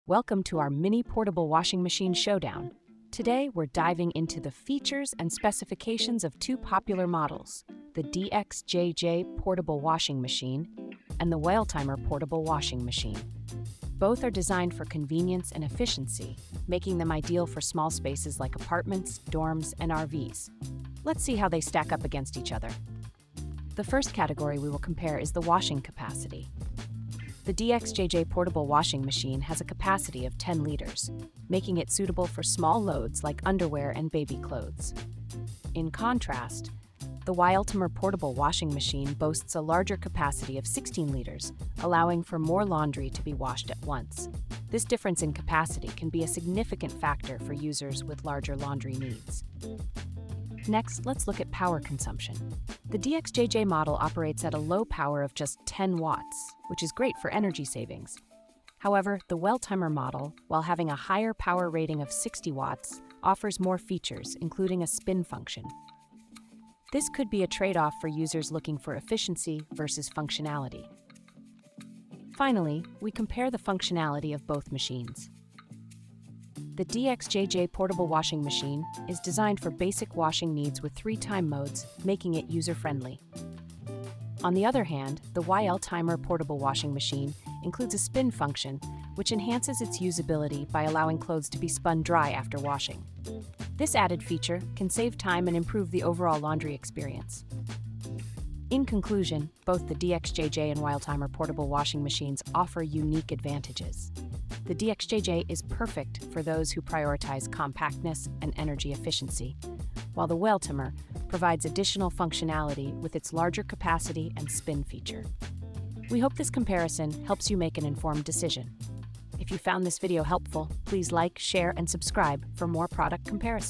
Welcome to our mini portable washing machine showdown. Today, we're diving into the features and specifications of two popular models, the DXJJ portable washing machine and the Whale Timer portable washing machine. Both are designed for convenience and efficiency, making them ideal for small spaces like apartments, dorms, and RVs. Let's see how they stack up against each other. The first category we will compare is the washing capacity. The DXJJ portable washing machine has a capacity of 10 liters, making it suitable for small loads like underwear and baby clothes. In contrast, the Whale Timer portable washing machine boasts a larger capacity of 16 liters, allowing for more laundry to be washed at once. This difference in capacity can be a significant factor for users with larger laundry needs. Next, let's look at power consumption. The DXJJ model operates at a low power of just 10 watts, which is great for energy savings. However, the Whale Timer model, while having a higher power rating of 60 watts, offers more features, including a spin function. This could be a trade-off for users looking for efficiency versus functionality. Finally, we compare the functionality of both machines. The DXJJ portable washing machine is designed for basic washing needs with 3 time modes, making it user-friendly. On the other hand, the Whale Timer portable washing machine includes a spin function, which enhances its usability by allowing clothes to be spun dry after washing. This added feature can save time and improve the overall laundry experience. In conclusion, both the DXJJ and Whale Timer portable washing machines offer unique advantages. The DXJJ is perfect for those who prioritize compactness and energy efficiency, while the Whale Timer provides additional functionality with its larger capacity and spin feature. We hope this comparison helps you make an informed decision. If you found this video helpful, please like, share, and subscribe for more product comparisons.